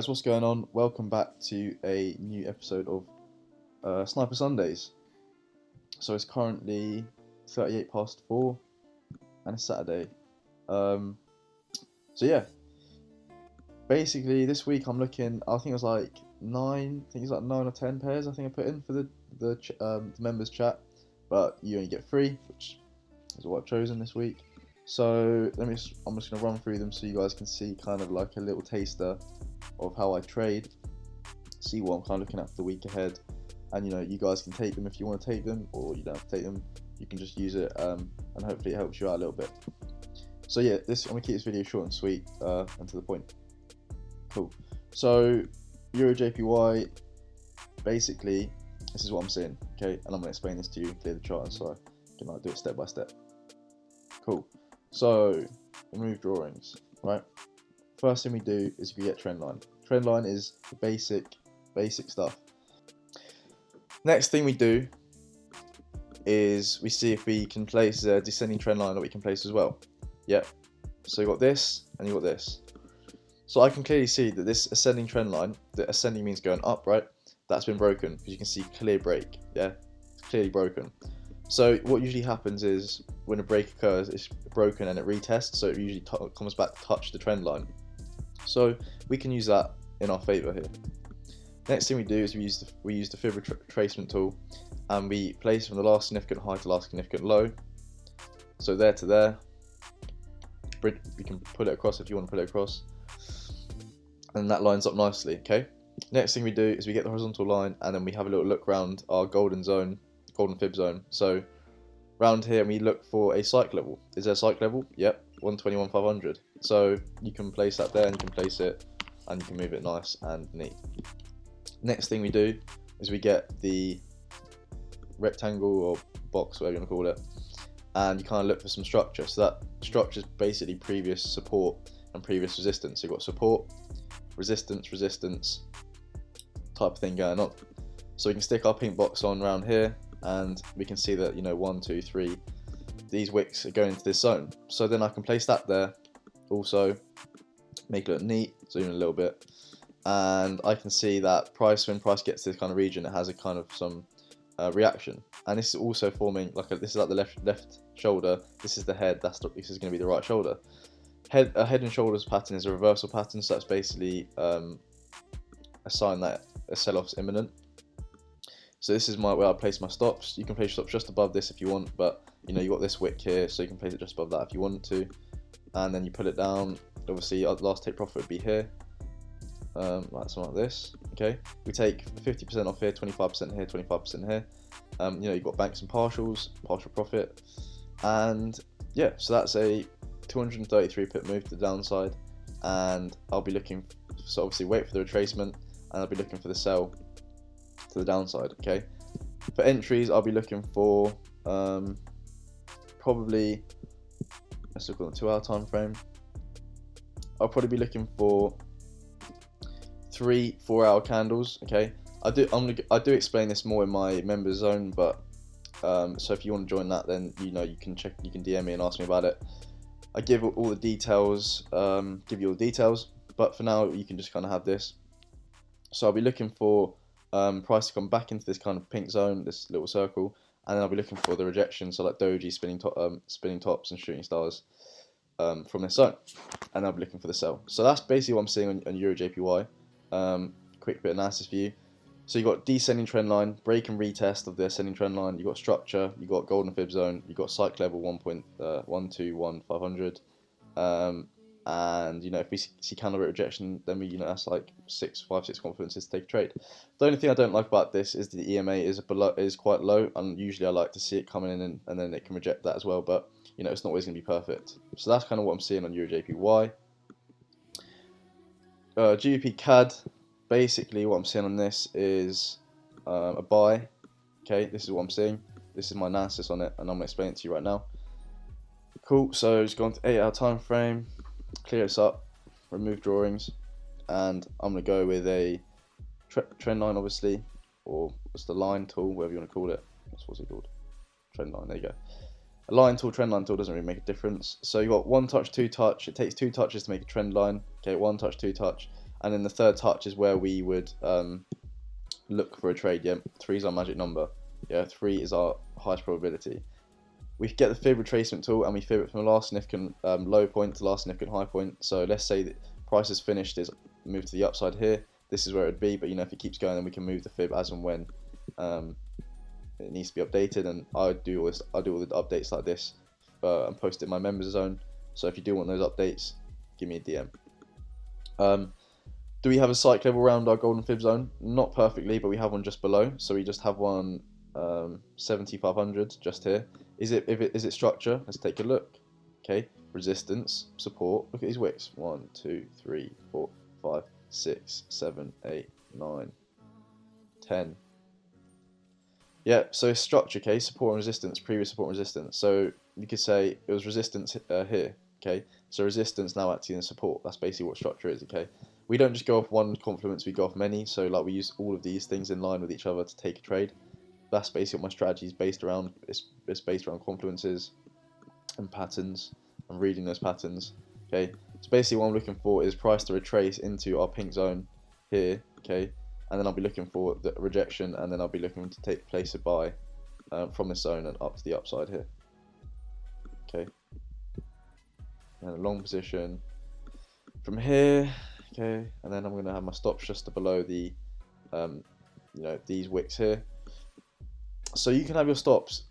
Guys, what's going on? Welcome back to a new episode of Sniper Sundays. So it's currently 38 past 4 and it's Saturday. So yeah, basically this week I'm looking, I think it was like 9 or 10 pairs I think I put in for the members chat, but you only get 3, which is what I've chosen this week. So I'm just going to run through them so you guys can see kind of like a little taster of how I trade, see what I'm kind of looking at for the week ahead, and you guys can take them if you want to take them, or you don't have to take them, you can just use it, and hopefully it helps you out a little bit. So yeah, I'm going to keep this video short and sweet and to the point. Cool. So EURJPY, basically this is what I'm seeing, okay, and I'm going to explain this to you, clear the chart so I can do it step by step. Cool. So remove drawings, right? First thing we do is we get trend line. Trend line is the basic stuff. Next thing we do is we see if we can place a descending trend line that we can place as well. Yeah. So you got this and you got this. So I can clearly see that this ascending trend line, the ascending means going up, right? That's been broken because you can see clear break. Yeah, it's clearly broken. So what usually happens is when a break occurs, it's broken and it retests, so it usually comes back to touch the trend line. So we can use that in our favor here. Next thing we do is we use the fib retracement tool, and we place from the last significant high to last significant low. So there to there. We can put it across if you want to put it across, and that lines up nicely. Okay. Next thing we do is we get the horizontal line, and then we have a little look around our golden fib zone. So round here, we look for a cycle level. Is there a cycle level? Yep, 121,500. So you can place that there, and you can place it, and you can move it nice and neat. Next thing we do is we get the rectangle or box, whatever you want to call it, and you kind of look for some structure. So that structure is basically previous support and previous resistance. So you've got support, resistance type of thing going on. So we can stick our pink box on around here, and we can see that 1, 2, 3, these wicks are going into this zone. So then I can place that there, also make it look neat, zoom in a little bit, and I can see that when price gets to this kind of region, it has a kind of some reaction. And this is also forming this is like the left shoulder, this is the head, this is going to be the right shoulder. A head and shoulders pattern is a reversal pattern, so that's basically a sign that a sell-off is imminent. So this is where I place my stops. You can place stops just above this if you want, but you got this wick here, so you can place it just above that if you want to, and then you pull it down. Obviously, our last take profit would be here, like something like this. Okay, we take 50% off here, 25% here, 25% here. You've got banks and partial profit, and yeah, so that's a 233 pip move to the downside, and I'll be looking. So obviously, wait for the retracement, and I'll be looking for the sell to the downside. Okay, for entries I'll be looking for probably, let's look on the 2-hour time frame. I'll probably be looking for 3 4-hour candles. Okay, I do explain this more in my members zone, but so if you want to join that, then you can DM me and ask me about it. I give all the details, but for now you can just kind of have this. So I'll be looking for price to come back into this kind of pink zone, this little circle, and then I'll be looking for the rejection, so like doji, spinning tops and shooting stars from this zone, and I'll be looking for the sell. So that's basically what I'm seeing on EURJPY. Quick bit of analysis for you. So you've got descending trend line, break and retest of the ascending trend line, you've got structure, you've got golden fib zone, you've got cycle level 1.121,500, and if we see candle rate rejection, then that's like 5, 6 confidences to take a trade. The only thing I don't like about this is the EMA is quite low, and usually I like to see it coming in and then it can reject that as well, but it's not always going to be perfect. So that's kind of what I'm seeing on EURJPY. GBPCAD, basically what I'm seeing on this is a buy. Okay, this is what I'm seeing. This is my analysis on it, and I'm going to explain it to you right now. Cool, so just going to 8-hour time frame, clear this up, remove drawings, and I'm going to go with a trend line, obviously, or just the line tool, whatever you want to call it. What's it called? Trend line, there you go. A line tool, trend line tool doesn't really make a difference. So you've got 1 touch, 2 touch. It takes 2 touches to make a trend line. Okay, 1 touch, 2 touch. and then the third touch is where we would look for a trade. Yeah, 3 is our magic number. Yeah, 3 is our highest probability. We get the fib retracement tool and we fib it from the last significant low point to last significant high point. So let's say that price is finished, is moved to the upside here. This is where it would be, but you know, if it keeps going, then we can move the fib as and when it needs to be updated. And I do all this. I do all the updates like this and post it in my members zone. So if you do want those updates, give me a DM. Do we have a cycle level around our golden fib zone? Not perfectly, but we have one just below. So we just have one 7500 just here. Is it structure? Let's take a look. Okay, resistance, support. Look at these wicks. 1, 2, 3, 4, 5, 6, 7, 8, 9, 10. Yeah, so it's structure, okay, support and resistance, previous support and resistance. So you could say it was resistance here, okay? So resistance now acting as support. That's basically what structure is, okay? We don't just go off one confluence, we go off many. So like we use all of these things in line with each other to take a trade. That's basically what my strategy is based around. It's based around confluences and patterns and reading those patterns, okay? So basically what I'm looking for is price to retrace into our pink zone here, okay? And then I'll be looking for the rejection, and then I'll be looking to place a buy from this zone and up to the upside here. Okay. And a long position from here, okay. And then I'm going to have my stops just below the, you know, these wicks here. So you can have your stops,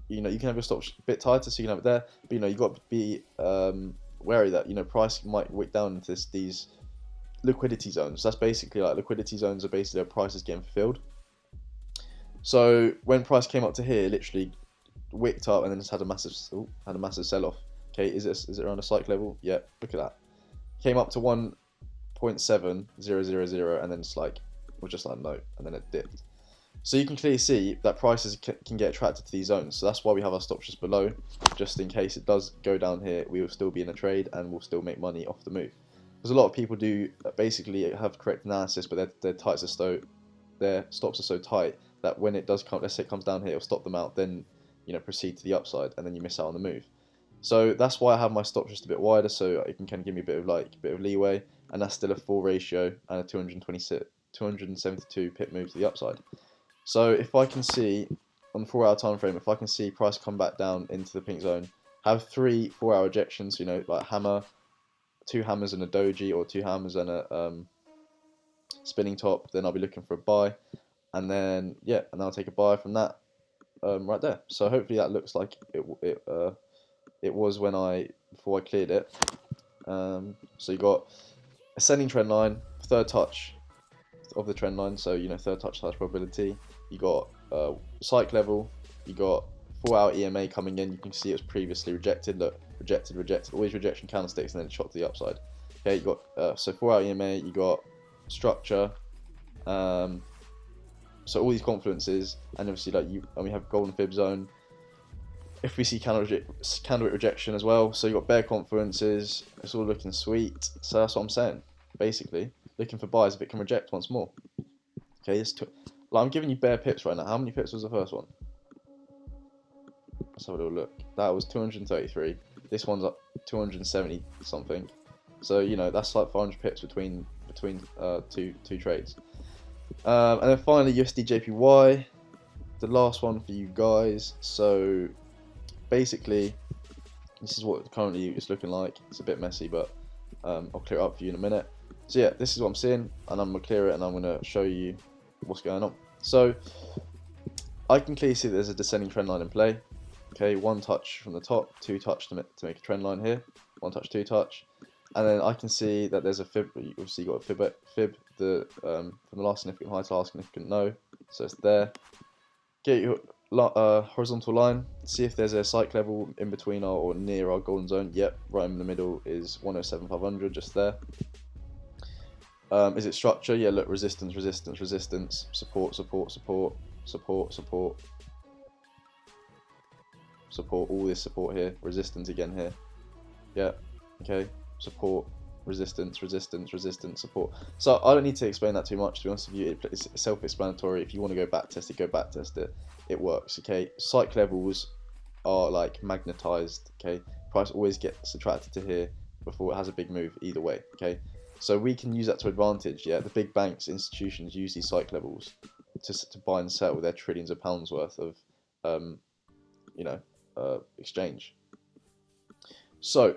you know, you can have your stops a bit tighter, so you can have it there. But you know, you've got to be wary that, you know, price might wick down into these liquidity zones. That's basically like liquidity zones are basically where price is getting fulfilled. So when price came up to here, literally wicked up and then just had a massive sell-off. Okay, is it around a cycle level? Yeah, look at that. Came up to 1.7000 and then it's like was just like no, and then it dipped. So you can clearly see that prices can get attracted to these zones. So that's why we have our stops just below, just in case it does go down here, we will still be in a trade and we'll still make money off the move. Because a lot of people do basically have correct analysis, but their stops are so tight that when it does come, let's say it comes down here, it'll stop them out, then you know proceed to the upside, and then you miss out on the move. So that's why I have my stops just a bit wider, so it can kind of give me a bit of leeway, and that's still a full ratio and a 272 pip move to the upside. So if I can see on the 4 hour time frame, if I can see price come back down into the pink zone, have 3 4 hour ejections, you know, like hammer, 2 hammers and a doji, or 2 hammers and a spinning top, then I'll be looking for a buy, and then yeah, and I'll take a buy from that right there. So hopefully that looks like it was before I cleared it. So you got ascending trend line, third touch of the trend line, so you know third touch has probability. You got cycle level, you got 4 hour EMA coming in. You can see it was previously rejected. Look, rejected, always rejection candlesticks, and then it shot to the upside. Okay, you got so 4 hour EMA, you got structure, so all these confluences, and obviously and we have golden fib zone. If we see candlewick rejection as well, so you got bear confluences. It's all looking sweet. So that's what I'm saying. Basically, looking for buys if it can reject once more. Okay, I'm giving you bare pips right now. How many pips was the first one? Let's have a little look. That was 233. This one's up 270 something. So you know that's like 500 pips between two trades. And then finally USDJPY, the last one for you guys. So basically, this is what currently it's looking like. It's a bit messy, but I'll clear it up for you in a minute. So yeah, this is what I'm seeing, and I'm gonna clear it, and I'm gonna show you what's going on. So I can clearly see that there's a descending trend line in play. Okay, 1 touch from the top, 2 touch to make a trend line here, 1 touch, 2 touch, and then I can see that there's a fib. You obviously got a fib from the last significant high to last significant low, so it's there. Get your horizontal line, see if there's a cycle level in between or near our golden zone. Yep, right in the middle is 107,500, just there. Is it structure? Yeah, look, resistance, resistance, resistance, support, support, support, support, support, support, all this support here, resistance again here. Yeah, okay, support, resistance, resistance, resistance, support. So I don't need to explain that too much, to be honest with you. It's self-explanatory. If you want to go back test it, go back test it. It works, okay? Cycle levels are like magnetized, okay? Price always gets attracted to here before it has a big move either way, okay? So we can use that to advantage. Yeah, the big banks, institutions use these cycle levels to buy and sell their trillions of pounds worth of you know, exchange. So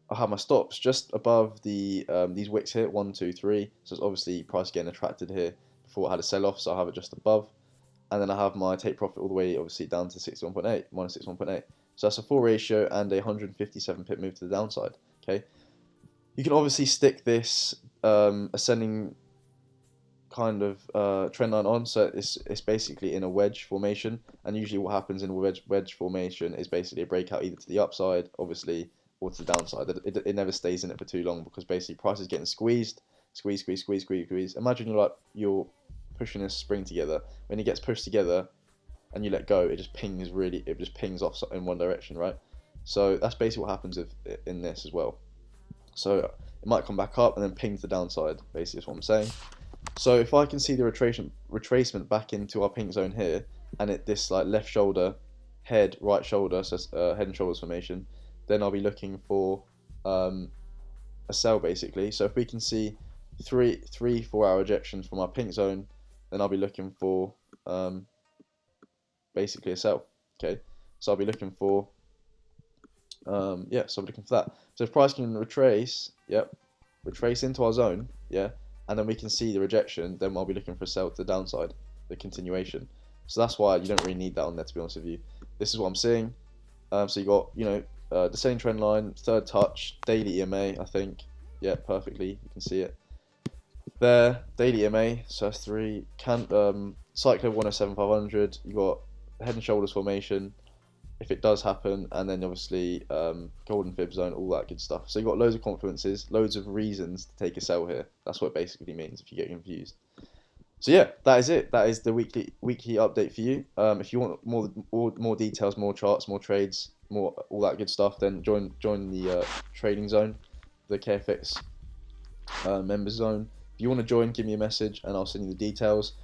I have my stops just above the these wicks here, 1, 2, 3. So it's obviously price getting attracted here before it had a sell off, so I have it just above. And then I have my take profit all the way obviously down to 61.8, minus 61.8. So that's a 4 ratio and a 157 pip move to the downside. Okay, you can obviously stick this ascending kind of trend line on, so it's basically in a wedge formation, and usually what happens in a wedge formation is basically a breakout either to the upside, obviously, or to the downside. It never stays in it for too long because basically price is getting squeezed. Imagine you're pushing a spring together. When it gets pushed together and you let go, it just pings off in one direction, right? So that's basically what happens in this as well. So it might come back up and then ping to the downside. Basically, is what I'm saying. So if I can see the retracement back into our pink zone here, and this like left shoulder, head, right shoulder, so head and shoulders formation, then I'll be looking for a sell basically. So if we can see 4 hour ejections from our pink zone, then I'll be looking for basically a sell. Okay, so I'll be looking for yeah, so I'm looking for that. So if price can retrace, yep, retrace into our zone, yeah, and then we can see the rejection, then I'll be looking for a sell to the downside, the continuation. So that's why you don't really need that on there, to be honest with you. This is what I'm seeing. So you got, the same trend line, third touch, daily EMA, I think. Yeah, perfectly, you can see it. There, daily EMA, so that's 3. Cycler 107,500, you got head and shoulders formation, if it does happen, and then obviously golden fib zone, all that good stuff. So you've got loads of confluences, loads of reasons to take a sell here. That's what it basically means if you get confused. So yeah, that is it. That is the weekly update for you. If you want more details, more charts, more trades, more all that good stuff, then join the trading zone, the KFX members zone. If you want to join, give me a message and I'll send you the details.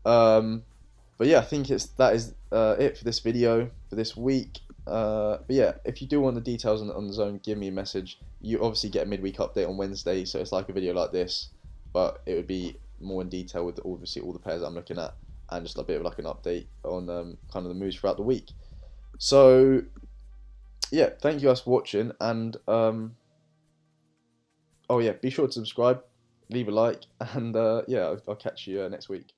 But yeah, I think that is it for this video for this week. But yeah, if you do want the details on the zone, give me a message. You obviously get a midweek update on Wednesday, so it's like a video like this, but it would be more in detail with obviously all the pairs that I'm looking at, and just a bit of like an update on kind of the moves throughout the week. So yeah, thank you guys for watching, and oh yeah, be sure to subscribe, leave a like, and yeah, I'll catch you next week.